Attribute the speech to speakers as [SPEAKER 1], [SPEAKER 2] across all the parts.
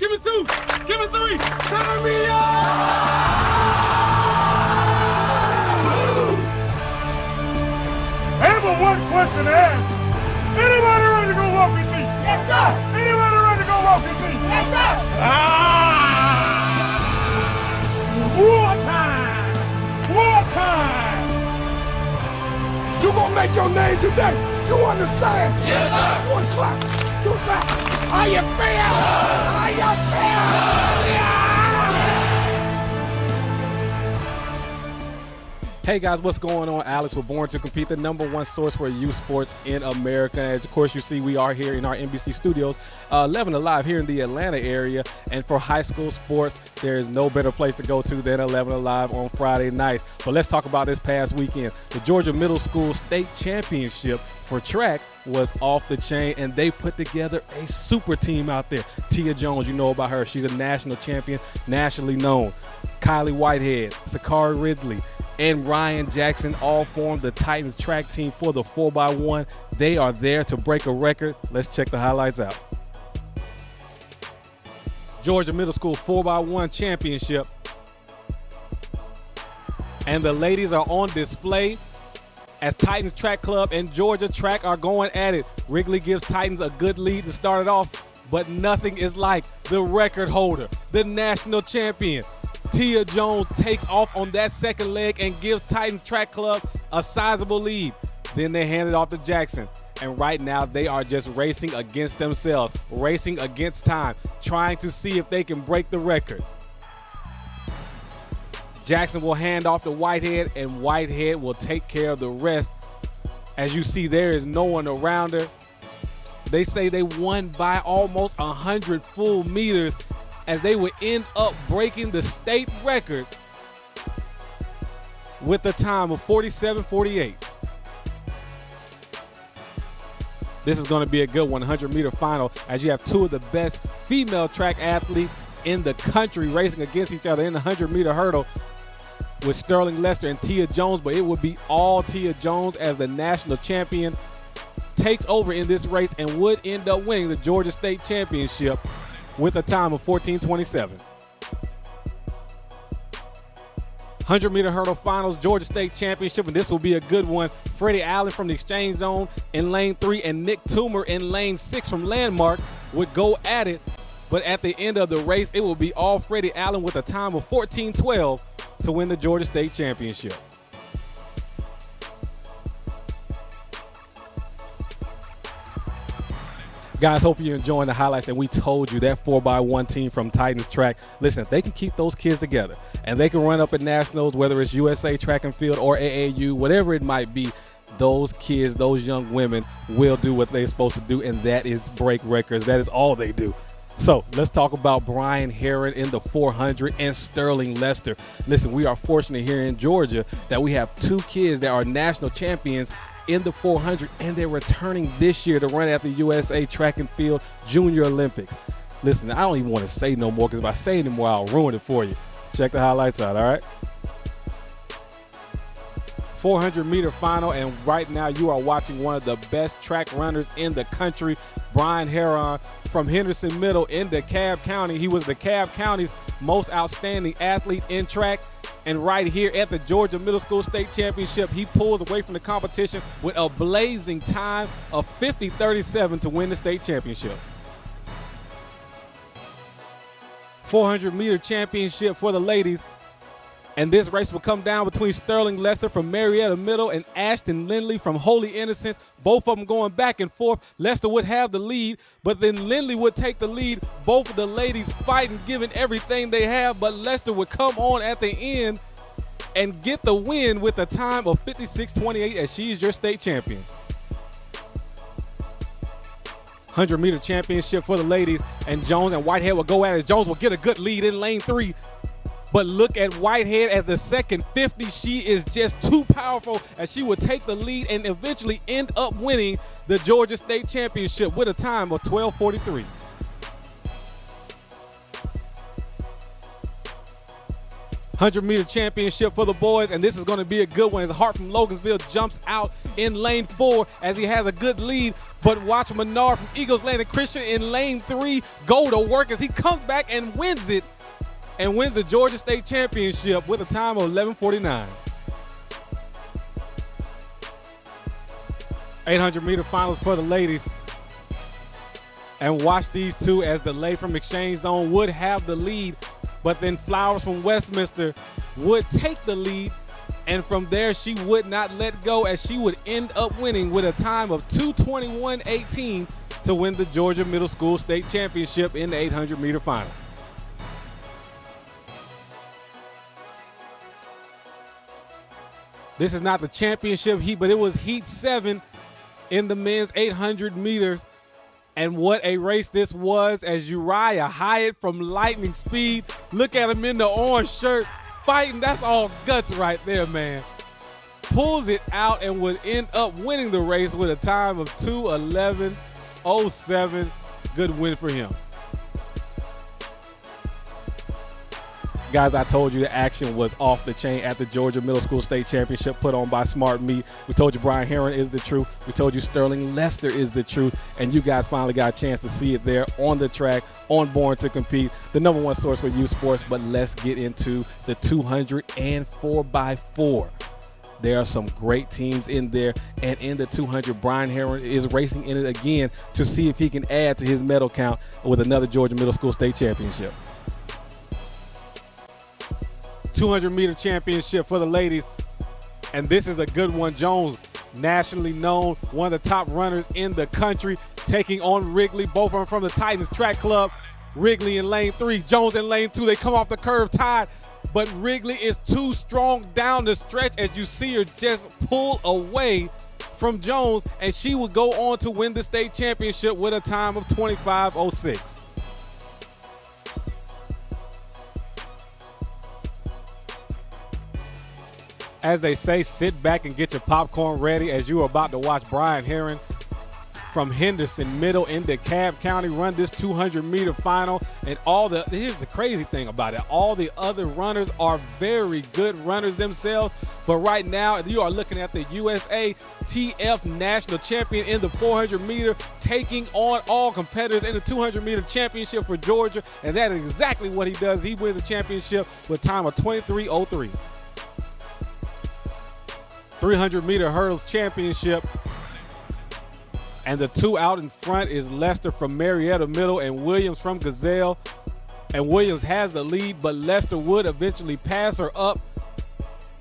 [SPEAKER 1] Give me 2. Give me 3. Turn me on!
[SPEAKER 2] I have one question to ask. Anybody ready to go walk with me?
[SPEAKER 3] Yes, sir.
[SPEAKER 2] Anybody ready to go walk with me?
[SPEAKER 3] Yes, sir.
[SPEAKER 2] War time! War time! You gonna make your name today. You understand?
[SPEAKER 1] Yes, sir.
[SPEAKER 2] 1 o'clock, 2 o'clock. Are you fair? Are you fair? Yeah!
[SPEAKER 4] Hey guys, what's going on? Alex, we're Born to Compete, the #1 source for youth sports in America. As of course you see, we are here in our NBC studios, 11 Alive here in the Atlanta area. And for high school sports, there is no better place to go to than 11 Alive on Friday nights. But let's talk about this past weekend. The Georgia Middle School State Championship for track was off the chain, and they put together a super team out there. Tia Jones, you know about her. She's a national champion, nationally known. Kylie Whitehead, Sakari Ridley, and Ryan Jackson all formed the Titans track team for the 4x1. They are there to break a record. Let's check the highlights out. Georgia Middle School 4x1 championship. And the ladies are on display as Titans Track Club and Georgia Track are going at it. Wrigley gives Titans a good lead to start it off, but nothing is like the record holder, the national champion. Tia Jones takes off on that second leg and gives Titans Track Club a sizable lead. Then they hand it off to Jackson. And right now they are just racing against themselves, racing against time, trying to see if they can break the record. Jackson will hand off to Whitehead, and Whitehead will take care of the rest. As you see, there is no one around her. They say they won by almost 100 full meters, as they would end up breaking the state record with a time of 47:48. This is going to be a good 100-meter final, as you have two of the best female track athletes in the country racing against each other in the 100-meter hurdle with Sterling Lester and Tia Jones, but it would be all Tia Jones as the national champion takes over in this race and would end up winning the Georgia State Championship with a time of 14:27. 100-meter hurdle finals, Georgia State Championship, and this will be a good one. Freddie Allen from the Exchange Zone in lane 3 and Nick Toomer in lane 6 from Landmark would go at it. But at the end of the race, it will be all Freddie Allen with a time of 14:12 to win the Georgia State Championship. Guys, hope you're enjoying the highlights, and we told you that 4x1 team from Titans Track, listen, if they can keep those kids together and they can run up at nationals, whether it's USA Track and Field or AAU, whatever it might be, those kids, those young women will do what they're supposed to do, and that is break records. That is all they do. So let's talk about Brian Heron in the 400 and Sterling Lester. Listen, we are fortunate here in Georgia that we have two kids that are national champions in the 400, and they're returning this year to run at the USA Track and Field Junior Olympics. Listen, I don't even want to say no more, because if I say any more, I'll ruin it for you. Check the highlights out, all right? 400-meter final, and right now you are watching one of the best track runners in the country, Brian Heron from Henderson Middle in DeKalb County. He was DeKalb County's most outstanding athlete in track. And right here at the Georgia Middle School State Championship, he pulls away from the competition with a blazing time of 50:37 to win the state championship. 400-meter championship for the ladies. And this race will come down between Sterling Lester from Marietta Middle and Ashton Lindley from Holy Innocents. Both of them going back and forth. Lester would have the lead, but then Lindley would take the lead. Both of the ladies fighting, giving everything they have, but Lester would come on at the end and get the win with a time of 56:28 as she is your state champion. 100-meter championship for the ladies, and Jones and Whitehead will go at it. Jones will get a good lead in lane 3. But look at Whitehead as the second 50. She is just too powerful, as she would take the lead and eventually end up winning the Georgia State Championship with a time of 12:43. 100-meter championship for the boys, and this is going to be a good one as Hart from Loganville jumps out in lane 4 as he has a good lead. But watch Menard from Eagles Landing Christian in lane 3 go to work as he comes back and wins it and wins the Georgia State Championship with a time of 11:49. 800-meter finals for the ladies. And watch these two as the lay from Exchange Zone would have the lead, but then Flowers from Westminster would take the lead, and from there she would not let go as she would end up winning with a time of 2:21.18 to win the Georgia Middle School State Championship in the 800-meter final. This is not the championship heat, but it was Heat 7 in the men's 800 meters. And what a race this was as Uriah Hyatt from Lightning Speed. Look at him in the orange shirt fighting. That's all guts right there, man. Pulls it out and would end up winning the race with a time of 2:11.07. Good win for him. Guys, I told you the action was off the chain at the Georgia Middle School State Championship put on by Smart Meat. We told you Brian Heron is the truth. We told you Sterling Lester is the truth. And you guys finally got a chance to see it there on the track, on Born to Compete, the #1 source for youth sports. But let's get into the 200 and 4x4. There are some great teams in there. And in the 200, Brian Heron is racing in it again to see if he can add to his medal count with another Georgia Middle School State Championship. 200-meter championship for the ladies, and this is a good one. Jones, nationally known, one of the top runners in the country, taking on Wrigley, both of them from the Titans Track Club. Wrigley in lane 3, Jones in lane 2. They come off the curve tied, but Wrigley is too strong down the stretch as you see her just pull away from Jones, and she would go on to win the state championship with a time of 25:06. As they say, sit back and get your popcorn ready as you are about to watch Brian Heron from Henderson Middle in DeKalb County run this 200-meter final. And here's the crazy thing about it. All the other runners are very good runners themselves. But right now, you are looking at the USATF national champion in the 400-meter, taking on all competitors in the 200-meter championship for Georgia. And that is exactly what he does. He wins the championship with a time of 23:03. 300-meter hurdles championship, and the two out in front is Lester from Marietta Middle and Williams from Gazelle. And Williams has the lead, but Lester would eventually pass her up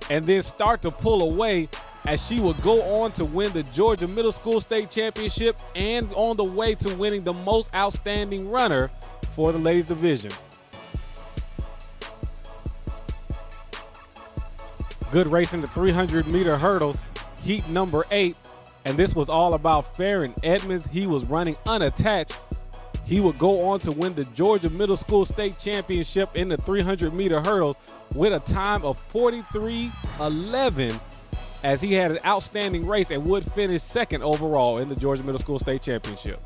[SPEAKER 4] and then start to pull away as she would go on to win the Georgia Middle School State Championship and on the way to winning the most outstanding runner for the ladies division. Good race in the 300-meter hurdles, heat number 8, and this was all about Farron Edmonds. He was running unattached. He would go on to win the Georgia Middle School State Championship in the 300-meter hurdles with a time of 43:11 as he had an outstanding race and would finish second overall in the Georgia Middle School State Championship.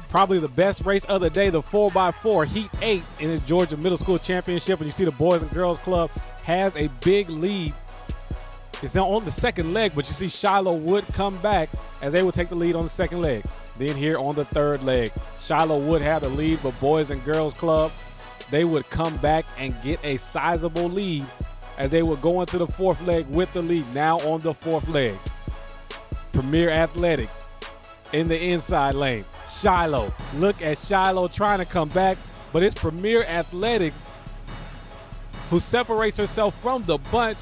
[SPEAKER 4] Probably the best race of the day, the 4x4 Heat 8 in the Georgia Middle School Championship. And you see the Boys and Girls Club has a big lead. It's now on the second leg, but you see Shiloh would come back as they would take the lead on the second leg. Then here on the third leg, Shiloh would have the lead, but Boys and Girls Club, they would come back and get a sizable lead as they would go into the fourth leg with the lead. Now on the fourth leg, Premier Athletics in the inside lane. Shiloh, look at Shiloh trying to come back, but it's Premier Athletics who separates herself from the bunch,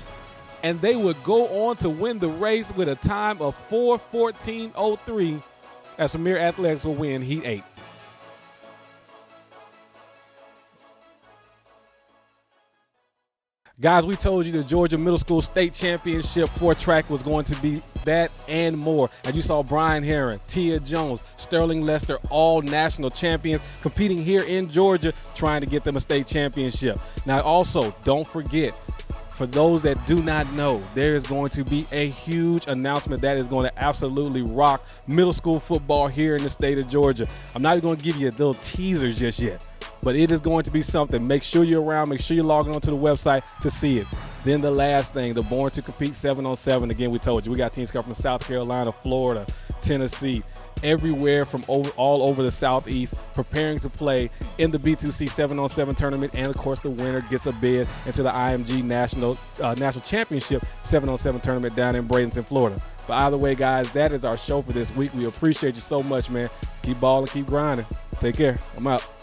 [SPEAKER 4] and they would go on to win the race with a time of 4:14.03 as Premier Athletics will win Heat 8. Guys, we told you the Georgia Middle School State Championship for track was going to be that and more. And you saw Brian Heron, Tia Jones, Sterling Lester, all national champions competing here in Georgia, trying to get them a state championship. Now also, don't forget, for those that do not know, there is going to be a huge announcement that is going to absolutely rock middle school football here in the state of Georgia. I'm not even going to give you a little teaser just yet, but it is going to be something. Make sure you're around. Make sure you're logging onto the website to see it. Then the last thing, the Born to Compete 7-on-7. Again, we told you, we got teams coming from South Carolina, Florida, Tennessee, everywhere from all over the Southeast, preparing to play in the B2C 7-on-7 tournament. And, of course, the winner gets a bid into the IMG National Championship 7-on-7 tournament down in Bradenton, Florida. But either way, guys, that is our show for this week. We appreciate you so much, man. Keep balling, keep grinding. Take care. I'm out.